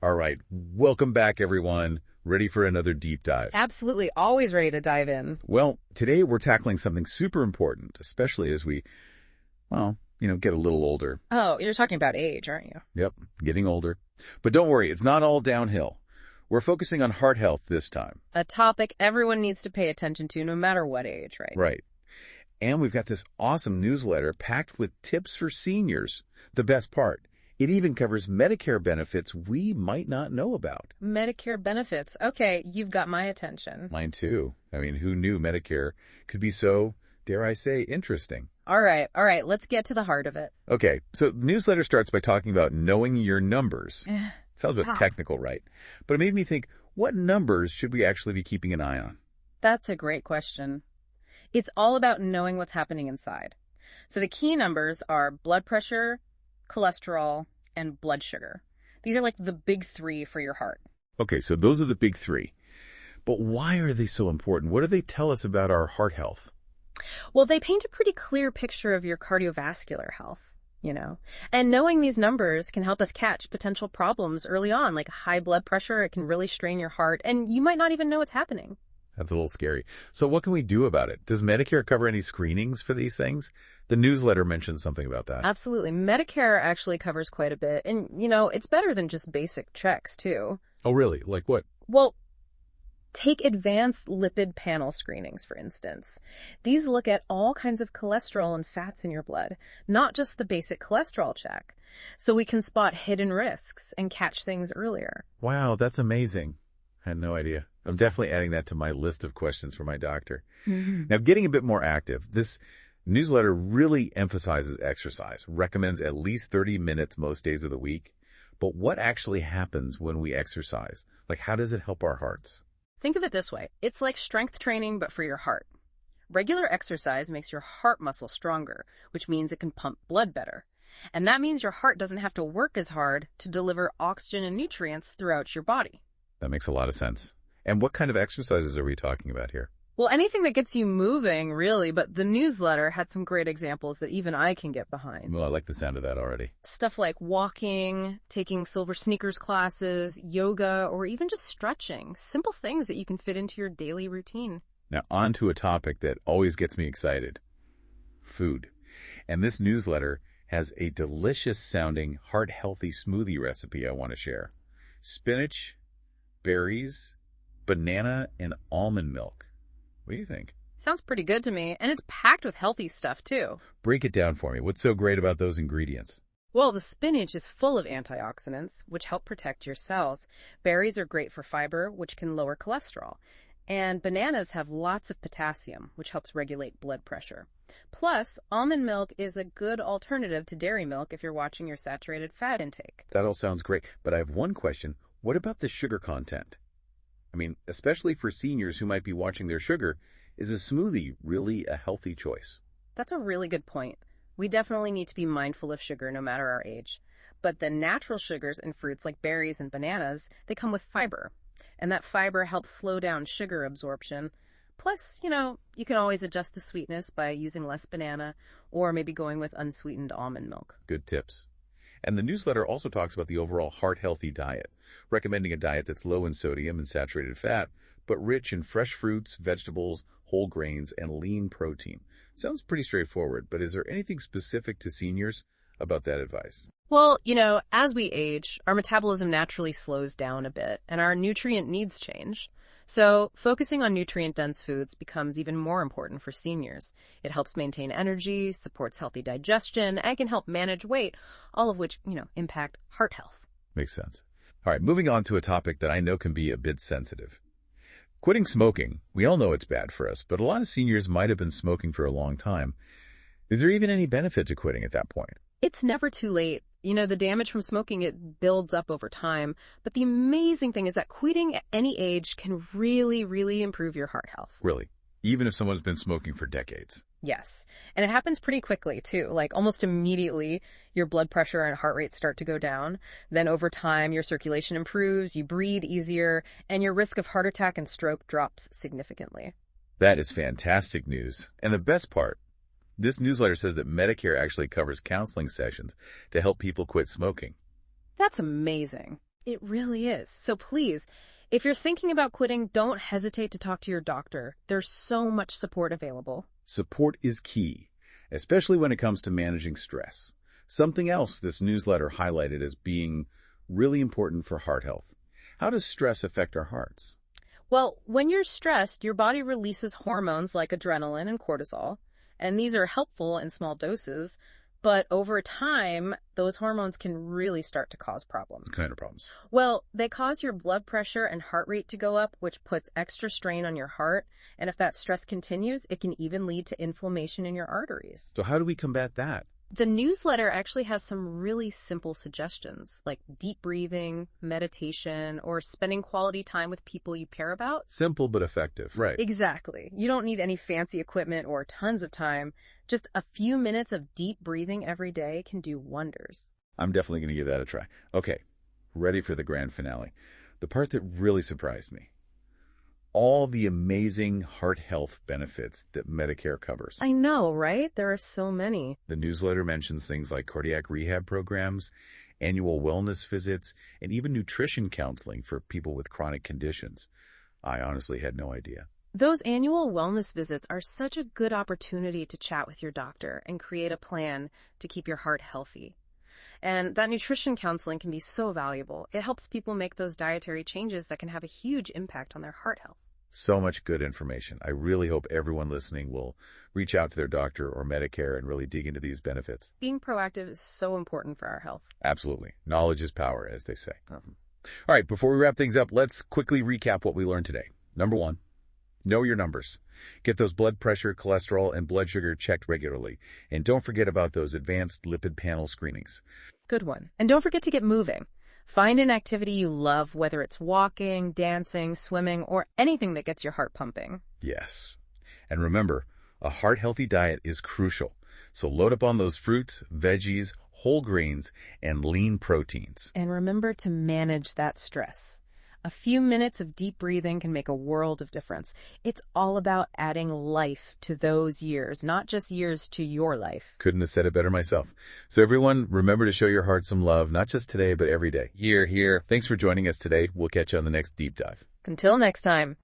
All right, welcome back, everyone. Ready for another deep dive? Absolutely. Always ready to dive in. Well, today we're tackling something super important, especially as we, get a little older. Oh, you're talking about age, aren't you? Yep, getting older. But don't worry, it's not all downhill. We're focusing on heart health this time. A topic everyone needs to pay attention to no matter what age, right? Right. And we've got this awesome newsletter packed with tips for seniors. The best part, it even covers Medicare benefits we might not know about. Medicare benefits. Okay, you've got my attention. Mine too. I mean, who knew Medicare could be so, dare I say, interesting? All right. Let's get to the heart of it. Okay, so the newsletter starts by talking about knowing your numbers. Sounds a bit technical, right? But it made me think, what numbers should we actually be keeping an eye on? That's a great question. It's all about knowing what's happening inside. So the key numbers are blood pressure, cholesterol, and blood sugar. These are like the big three for your heart. Okay, so those are the big three. But why are they so important? What do they tell us about our heart health? Well, they paint a pretty clear picture of your cardiovascular health, And knowing these numbers can help us catch potential problems early on, like high blood pressure. It can really strain your heart, and you might not even know it's happening. That's a little scary. So what can we do about it? Does Medicare cover any screenings for these things? The newsletter mentions something about that. Absolutely. Medicare actually covers quite a bit. And, it's better than just basic checks, too. Oh, really? Like what? Well, take advanced lipid panel screenings, for instance. These look at all kinds of cholesterol and fats in your blood, not just the basic cholesterol check. So we can spot hidden risks and catch things earlier. Wow, that's amazing. I had no idea. I'm definitely adding that to my list of questions for my doctor. Mm-hmm. Now, getting a bit more active, this newsletter really emphasizes exercise, recommends at least 30 minutes most days of the week. But what actually happens when we exercise? Like, how does it help our hearts? Think of it this way. It's like strength training, but for your heart. Regular exercise makes your heart muscle stronger, which means it can pump blood better. And that means your heart doesn't have to work as hard to deliver oxygen and nutrients throughout your body. That makes a lot of sense. And what kind of exercises are we talking about here? Well, anything that gets you moving, really, but the newsletter had some great examples that even I can get behind. Well, I like the sound of that already. Stuff like walking, taking silver sneakers classes, yoga, or even just stretching. Simple things that you can fit into your daily routine. Now, on to a topic that always gets me excited. Food. And this newsletter has a delicious-sounding, heart-healthy smoothie recipe I want to share. Spinach, berries, banana, and almond milk. What do you think? Sounds pretty good to me, and it's packed with healthy stuff, too. Break it down for me. What's so great about those ingredients? Well, the spinach is full of antioxidants, which help protect your cells. Berries are great for fiber, which can lower cholesterol. And bananas have lots of potassium, which helps regulate blood pressure. Plus, almond milk is a good alternative to dairy milk if you're watching your saturated fat intake. That all sounds great, but I have one question. What about the sugar content? I mean, especially for seniors who might be watching their sugar, is a smoothie really a healthy choice? That's a really good point. We definitely need to be mindful of sugar no matter our age. But the natural sugars in fruits like berries and bananas, they come with fiber. And that fiber helps slow down sugar absorption. Plus, you can always adjust the sweetness by using less banana or maybe going with unsweetened almond milk. Good tips. And the newsletter also talks about the overall heart-healthy diet, recommending a diet that's low in sodium and saturated fat, but rich in fresh fruits, vegetables, whole grains, and lean protein. Sounds pretty straightforward, but is there anything specific to seniors about that advice? Well, as we age, our metabolism naturally slows down a bit, and our nutrient needs change. So focusing on nutrient-dense foods becomes even more important for seniors. It helps maintain energy, supports healthy digestion, and can help manage weight, all of which, impact heart health. Makes sense. All right, moving on to a topic that I know can be a bit sensitive. Quitting smoking. We all know it's bad for us, but a lot of seniors might have been smoking for a long time. Is there even any benefit to quitting at that point? It's never too late. The damage from smoking, it builds up over time. But the amazing thing is that quitting at any age can really, really improve your heart health. Really? Even if someone's been smoking for decades? Yes. And it happens pretty quickly, too. Like almost immediately, your blood pressure and heart rate start to go down. Then over time, your circulation improves, you breathe easier, and your risk of heart attack and stroke drops significantly. That is fantastic news. And the best part, this newsletter says that Medicare actually covers counseling sessions to help people quit smoking. That's amazing. It really is. So please, if you're thinking about quitting, don't hesitate to talk to your doctor. There's so much support available. Support is key, especially when it comes to managing stress. Something else this newsletter highlighted as being really important for heart health. How does stress affect our hearts? Well, when you're stressed, your body releases hormones like adrenaline and cortisol, and these are helpful in small doses, but over time, those hormones can really start to cause problems. What kind of problems? Well, they cause your blood pressure and heart rate to go up, which puts extra strain on your heart, and if that stress continues, it can even lead to inflammation in your arteries. So how do we combat that? The newsletter actually has some really simple suggestions, like deep breathing, meditation, or spending quality time with people you care about. Simple but effective. Right. Exactly. You don't need any fancy equipment or tons of time. Just a few minutes of deep breathing every day can do wonders. I'm definitely going to give that a try. Okay, ready for the grand finale. The part that really surprised me. All the amazing heart health benefits that Medicare covers. I know, right? There are so many. The newsletter mentions things like cardiac rehab programs, annual wellness visits, and even nutrition counseling for people with chronic conditions. I honestly had no idea. Those annual wellness visits are such a good opportunity to chat with your doctor and create a plan to keep your heart healthy. And that nutrition counseling can be so valuable. It helps people make those dietary changes that can have a huge impact on their heart health. So much good information. I really hope everyone listening will reach out to their doctor or Medicare and really dig into these benefits. Being proactive is so important for our health. Absolutely. Knowledge is power, as they say. All right, before we wrap things up, let's quickly recap what we learned today. Number 1, know your numbers. Get those blood pressure, cholesterol, and blood sugar checked regularly. And don't forget about those advanced lipid panel screenings. Good one. And don't forget to get moving. Find an activity you love, whether it's walking, dancing, swimming, or anything that gets your heart pumping. Yes. And remember, a heart-healthy diet is crucial. So load up on those fruits, veggies, whole grains, and lean proteins. And remember to manage that stress. A few minutes of deep breathing can make a world of difference. It's all about adding life to those years, not just years to your life. Couldn't have said it better myself. So everyone, remember to show your heart some love, not just today, but every day. Here, here. Thanks for joining us today. We'll catch you on the next deep dive. Until next time.